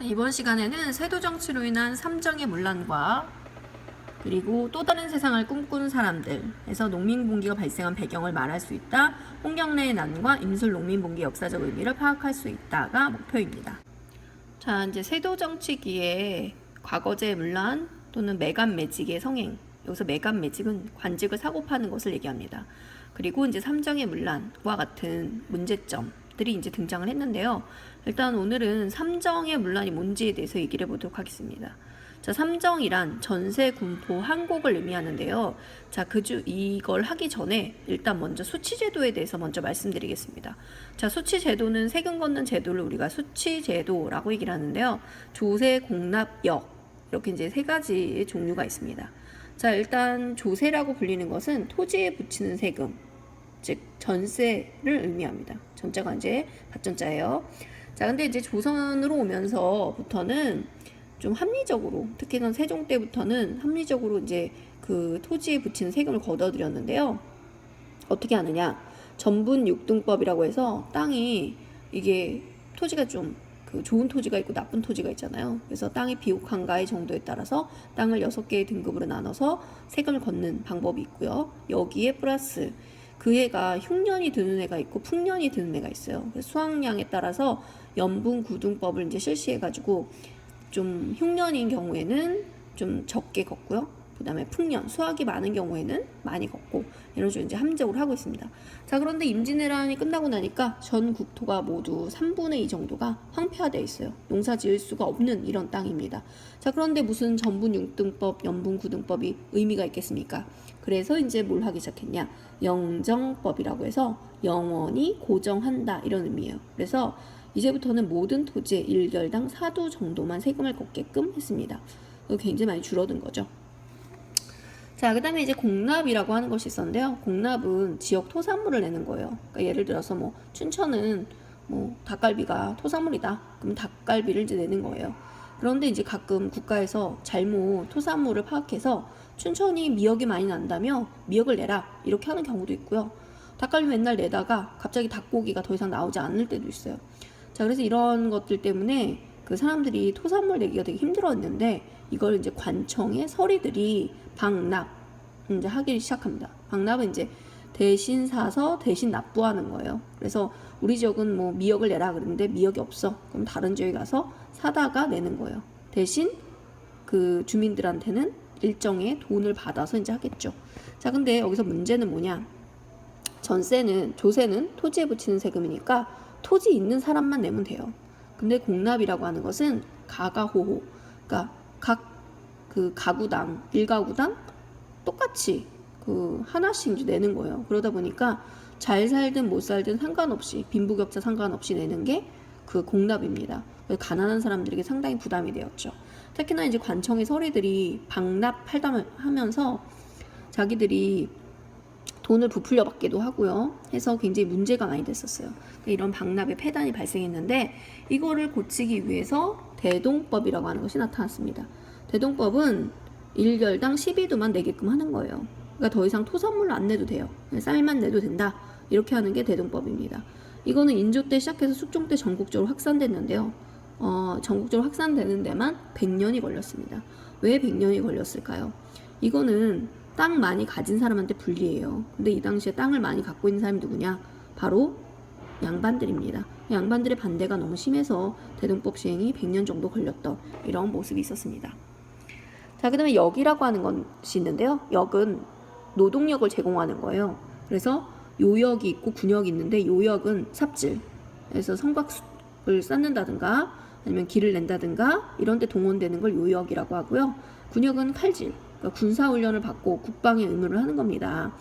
이번 시간에는 세도 정치로 인한 삼정의 문란과 그리고 또 다른 세상을 꿈꾸는 사람들에서 농민봉기가 발생한 배경을 말할 수 있다. 홍경래의 난과 임술 농민봉기 역사적 의미를 파악할 수 있다가 목표입니다. 자, 이제 세도 정치기의 과거제 문란 또는 매간 매직의 성행. 여기서 매간 매직은 관직을 사고 파는 것을 얘기합니다. 그리고 이제 삼정의 문란과 같은 문제점들이 이제 등장을 했는데요. 일단 오늘은 삼정의 문란이 뭔지에 대해서 얘기를 해보도록 하겠습니다. 자, 삼정이란 전세, 군포, 항곡을 의미하는데요. 자, 이걸 하기 전에 일단 먼저 수치제도에 대해서 먼저 말씀드리겠습니다. 자, 수치제도는 세금 걷는 제도를 우리가 수치제도라고 얘기를 하는데요. 조세, 공납, 역 이렇게 이제 세 가지의 종류가 있습니다. 자, 일단 조세라고 불리는 것은 토지에 붙이는 세금, 즉 전세를 의미합니다. 전자가 이제 밭전자예요. 자, 근데 이제 조선으로 오면서부터는 좀 합리적으로, 특히는 세종 때부터는 합리적으로 이제 그 토지에 붙이는 세금을 걷어들였는데요. 어떻게 하느냐? 전분 육등법이라고 해서 땅이 이게 토지가 좀 그 좋은 토지가 있고 나쁜 토지가 있잖아요. 그래서 땅이 비옥한가의 정도에 따라서 땅을 6개의 등급으로 나눠서 세금을 걷는 방법이 있고요. 여기에 플러스 그 해가 흉년이 드는 해가 있고 풍년이 드는 해가 있어요. 그래서 수확량에 따라서 연분구등법을 이제 실시해가지고 좀 흉년인 경우에는 좀 적게 걷고요. 그 다음에 풍년, 수확이 많은 경우에는 많이 걷고 이런 식으로 이제 함정을 하고 있습니다. 자, 그런데 임진왜란이 끝나고 나니까 전 국토가 모두 3분의 2 정도가 황폐화되어 있어요. 농사 지을 수가 없는 이런 땅입니다. 자, 그런데 무슨 전분 6등법, 연분 9등법이 의미가 있겠습니까? 그래서 이제 뭘 하기 시작했냐? 영정법이라고 해서 영원히 고정한다 이런 의미예요. 그래서 이제부터는 모든 토지에 1결당 4두 정도만 세금을 걷게끔 했습니다. 굉장히 많이 줄어든 거죠. 자, 그 다음에 이제 공납이라고 하는 것이 있었는데요. 공납은 지역 토산물을 내는 거예요. 그러니까 예를 들어서 뭐 춘천은 뭐 닭갈비가 토산물이다. 그럼 닭갈비를 이제 내는 거예요. 그런데 이제 가끔 국가에서 잘못 토산물을 파악해서 춘천이 미역이 많이 난다며 미역을 내라 이렇게 하는 경우도 있고요. 닭갈비 맨날 내다가 갑자기 닭고기가 더 이상 나오지 않을 때도 있어요. 자, 그래서 이런 것들 때문에 그 사람들이 토산물 내기가 되게 힘들었는데 이걸 이제 관청의 서리들이 방납 이제 하기 시작합니다. 방납은 이제 대신 사서 대신 납부하는 거예요. 그래서 우리 지역은 뭐 미역을 내라 그러는데 미역이 없어. 그럼 다른 지역에 가서 사다가 내는 거예요. 대신 그 주민들한테는 일정의 돈을 받아서 이제 하겠죠. 자, 근데 여기서 문제는 뭐냐? 조세는 토지에 붙이는 세금이니까 토지 있는 사람만 내면 돼요. 근데 공납이라고 하는 것은 가가호호, 그러니까 각 그 가구당, 일가구당 똑같이 그 하나씩 내는 거예요. 그러다 보니까 잘 살든 못 살든 상관없이 빈부격차 상관없이 내는 게 그 공납입니다. 가난한 사람들에게 상당히 부담이 되었죠. 특히나 이제 관청의 서리들이 방납하면서 자기들이 돈을 부풀려 받기도 하고요. 해서 굉장히 문제가 많이 됐었어요. 이런 방납의 폐단이 발생했는데 이거를 고치기 위해서 대동법이라고 하는 것이 나타났습니다. 대동법은 1결당 12두만 내게끔 하는 거예요. 그러니까 더 이상 토산물을 안 내도 돼요. 쌀만 내도 된다. 이렇게 하는 게 대동법입니다. 이거는 인조 때 시작해서 숙종 때 전국적으로 확산됐는데요. 전국적으로 확산되는 데만 100년이 걸렸습니다. 왜 100년이 걸렸을까요? 이거는 땅 많이 가진 사람한테 불리해요. 근데 이 당시에 땅을 많이 갖고 있는 사람이 누구냐? 바로 양반들입니다. 양반들의 반대가 너무 심해서 대동법 시행이 100년 정도 걸렸던 이런 모습이 있었습니다. 자, 그 다음에 역이라고 하는 것이 있는데요. 역은 노동력을 제공하는 거예요. 그래서 요역이 있고 군역이 있는데 요역은 삽질, 그래서 성곽을 쌓는다든가 아니면 길을 낸다든가 이런 데 동원되는 걸 요역이라고 하고요. 군역은 칼질, 그러니까 군사훈련을 받고 국방의 의무를 하는 겁니다.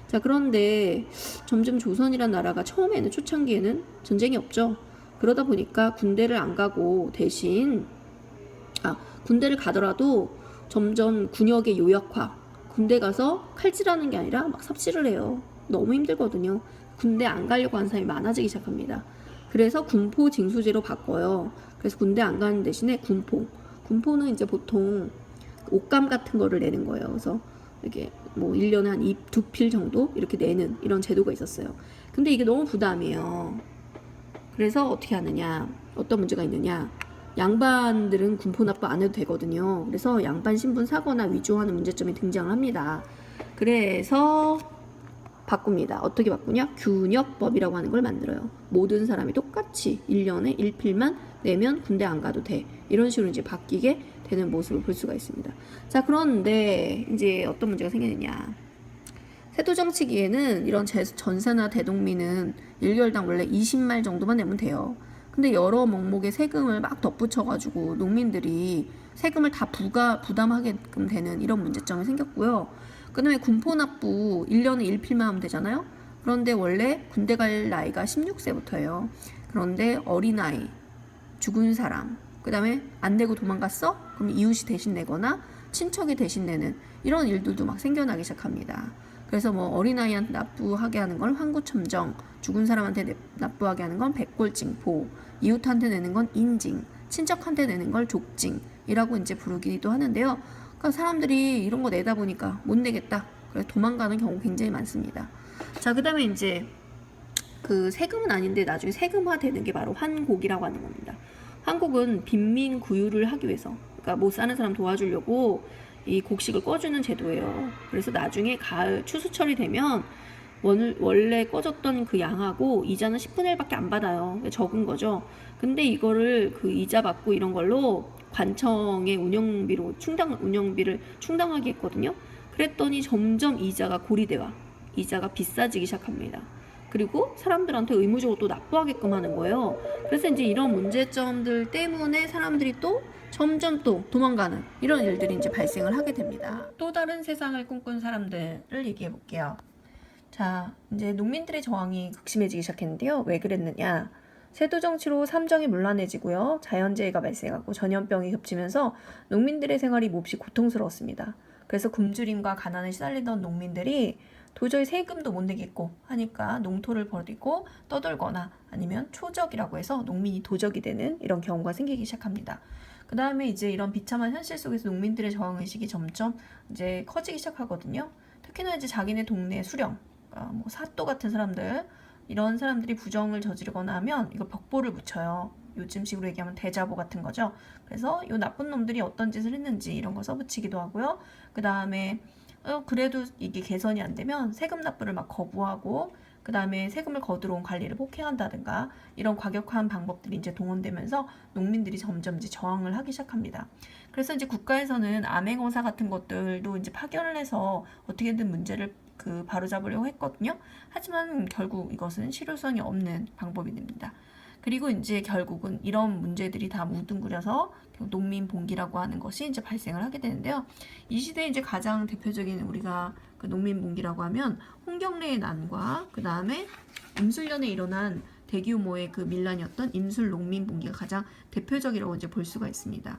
자, 그런데 점점 조선이란 나라가 처음에는 초창기에는 전쟁이 없죠. 그러다 보니까 군대를 안 가고 대신 군대를 가더라도 점점 군역의 요약화, 군대 가서 칼질하는 게 아니라 막 삽질을 해요. 너무 힘들거든요. 군대 안 가려고 하는 사람이 많아지기 시작합니다. 그래서 군포 징수제로 바꿔요. 그래서 군대 안 가는 대신에 군포는 이제 보통 옷감 같은 거를 내는 거예요. 그래서 이게 뭐 1년에 한 2필 정도 이렇게 내는 이런 제도가 있었어요. 근데 이게 너무 부담이에요. 그래서 어떻게 하느냐, 어떤 문제가 있느냐, 양반들은 군포 납부 안 해도 되거든요. 그래서 양반 신분 사거나 위조하는 문제점이 등장을 합니다. 그래서 바꿉니다. 어떻게 바꾸냐? 균역법이라고 하는 걸 만들어요. 모든 사람이 똑같이 1년에 1필만 내면 군대 안 가도 돼. 이런 식으로 이제 바뀌게 되는 모습을 볼 수가 있습니다. 자, 그런데 이제 어떤 문제가 생기느냐? 세도 정치기에는 이런 전세나 대동민은 1개월당 원래 20말 정도만 내면 돼요. 근데 여러 명목의 세금을 막 덧붙여가지고 농민들이 세금을 다 부담하게끔 되는 이런 문제점이 생겼고요. 그 다음에 군포납부 1년에 1필만 하면 되잖아요. 그런데 원래 군대 갈 나이가 16세부터예요. 그런데 어린아이, 죽은 사람, 그 다음에 안 내고 도망갔어? 그럼 이웃이 대신 내거나 친척이 대신 내는 이런 일들도 막 생겨나기 시작합니다. 그래서 뭐 어린아이한테 납부하게 하는 걸 환구첨정, 죽은 사람한테 납부하게 하는 건 백골징포, 이웃한테 내는 건 인징, 친척한테 내는 걸 족징이라고 이제 부르기도 하는데요. 그러니까 사람들이 이런 거 내다 보니까 못 내겠다. 그래서 도망가는 경우 굉장히 많습니다. 자, 그 다음에 이제 그 세금은 아닌데 나중에 세금화 되는 게 바로 환곡이라고 하는 겁니다. 환곡은 빈민 구유를 하기 위해서, 그러니까 못 사는 사람 도와주려고 이 곡식을 꺼주는 제도예요. 그래서 나중에 가을 추수철이 되면 원래 꺼졌던 그 양하고 이자는 10분의 1밖에 안 받아요. 적은 거죠. 근데 이거를 그 이자 받고 이런 걸로 관청의 운영비를 충당하게 했거든요. 그랬더니 점점 이자가 고리대와 이자가 비싸지기 시작합니다. 그리고 사람들한테 의무적으로 또 납부하게끔 하는 거예요. 그래서 이제 이런 문제점들 때문에 사람들이 또 점점 또 도망가는 이런 일들이 이제 발생을 하게 됩니다. 또 다른 세상을 꿈꾼 사람들을 얘기해 볼게요. 자, 이제 농민들의 저항이 극심해지기 시작했는데요. 왜 그랬느냐? 세도 정치로 삼정이 문란해지고요. 자연재해가 발생하고 전염병이 겹치면서 농민들의 생활이 몹시 고통스러웠습니다. 그래서 굶주림과 가난에 시달리던 농민들이 도저히 세금도 못 내겠고 하니까 농토를 버리고 떠돌거나 아니면 초적이라고 해서 농민이 도적이 되는 이런 경우가 생기기 시작합니다. 그 다음에 이제 이런 비참한 현실 속에서 농민들의 저항의식이 점점 이제 커지기 시작하거든요. 특히나 이제 자기네 동네 수령, 뭐 사또 같은 사람들, 이런 사람들이 부정을 저지르거나 하면 이거 벽보를 붙여요. 요즘식으로 얘기하면 대자보 같은 거죠. 그래서 이 나쁜 놈들이 어떤 짓을 했는지 이런 거 써붙이기도 하고요. 그 다음에 그래도 이게 개선이 안 되면 세금 납부를 막 거부하고 그 다음에 세금을 거두러 온 관리를 폭행한다든가 이런 과격한 방법들이 이제 동원되면서 농민들이 점점 이제 저항을 하기 시작합니다. 그래서 이제 국가에서는 암행어사 같은 것들도 이제 파견을 해서 어떻게든 문제를 바로잡으려고 했거든요. 하지만 결국 이것은 실효성이 없는 방법이 됩니다. 그리고 이제 결국은 이런 문제들이 다 뭉뚱그려서 농민봉기라고 하는 것이 이제 발생을 하게 되는데요. 이 시대에 이제 가장 대표적인 우리가 그 농민봉기라고 하면 홍경래의 난과 그 다음에 임술련에 일어난 대규모의 그 밀란이었던 임술 농민봉기가 가장 대표적이라고 이제 볼 수가 있습니다.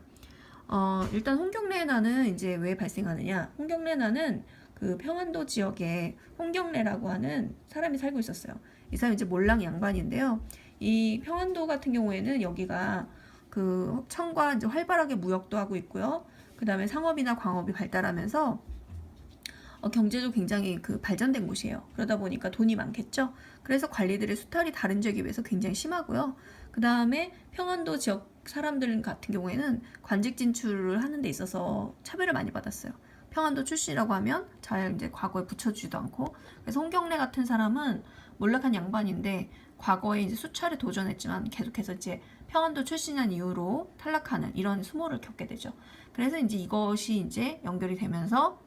일단 홍경래의 난은 이제 왜 발생하느냐? 홍경래의 난은 그 평안도 지역에 홍경래라고 하는 사람이 살고 있었어요. 이 사람이 이제 몰랑 양반인데요. 이 평안도 같은 경우에는 여기가 그 청과 이제 활발하게 무역도 하고 있고요. 그 다음에 상업이나 광업이 발달하면서 경제도 굉장히 그 발전된 곳이에요. 그러다 보니까 돈이 많겠죠. 그래서 관리들의 수탈이 다른 지역에 비해서 굉장히 심하고요. 그 다음에 평안도 지역 사람들 같은 경우에는 관직 진출을 하는 데 있어서 차별을 많이 받았어요. 평안도 출신이라고 하면 잘 이제 과거에 붙여주지도 않고, 그래서 홍경래 같은 사람은 몰락한 양반인데 과거에 이제 수차례 도전했지만 계속해서 이제 평안도 출신한 이유로 탈락하는 이런 수모를 겪게 되죠. 그래서 이제 이것이 이제 연결이 되면서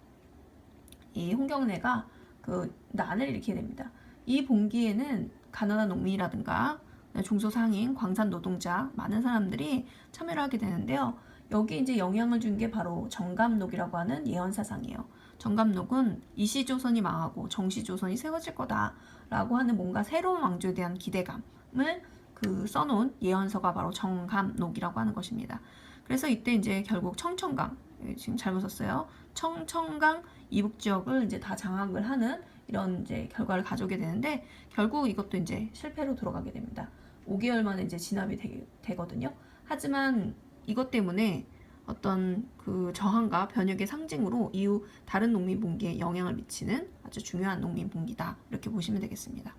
이 홍경래가 그 난을 일으키게 됩니다. 이 봉기에는 가난한 농민이라든가 중소상인, 광산 노동자 많은 사람들이 참여를 하게 되는데요. 여기 이제 영향을 준 게 바로 정감록이라고 하는 예언사상이에요. 정감록은 이시조선이 망하고 정시조선이 세워질 거다라고 하는 뭔가 새로운 왕조에 대한 기대감을 그 써놓은 예언서가 바로 정감록이라고 하는 것입니다. 그래서 이때 이제 결국 청천강, 지금 잘못 썼어요. 청천강 이북 지역을 이제 다 장악을 하는 이런 이제 결과를 가져오게 되는데 결국 이것도 이제 실패로 돌아가게 됩니다. 5개월 만에 이제 진압이 되거든요. 하지만 이것 때문에 어떤 그 저항과 변혁의 상징으로 이후 다른 농민봉기에 영향을 미치는 아주 중요한 농민봉기다, 이렇게 보시면 되겠습니다.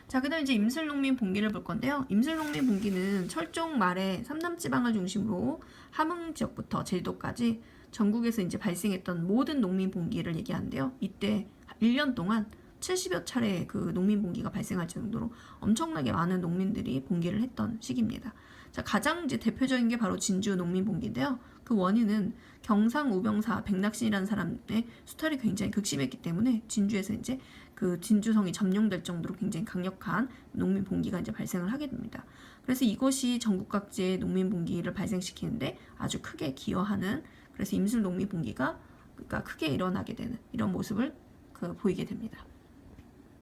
자, 그다음 이제 임슬농민 봉기를 볼 건데요. 임슬농민 봉기는 철종 말에 삼남지방을 중심으로 함흥 지역부터 제주도까지 전국에서 이제 발생했던 모든 농민 봉기를 얘기하는데요. 이때 1년 동안 70여 차례 그 농민 봉기가 발생할 정도로 엄청나게 많은 농민들이 봉기를 했던 시기입니다. 자, 가장 이제 대표적인 게 바로 진주 농민 봉기인데요. 그 원인은 경상 우병사 백낙신이라는 사람의 수탈이 굉장히 극심했기 때문에 진주에서 이제 그 진주성이 점령될 정도로 굉장히 강력한 농민 봉기가 이제 발생을 하게 됩니다. 그래서 이것이 전국 각지의 농민 봉기를 발생시키는데 아주 크게 기여하는, 그래서 임슬 농민 봉기가 그러니까 크게 일어나게 되는 이런 모습을 보이게 됩니다.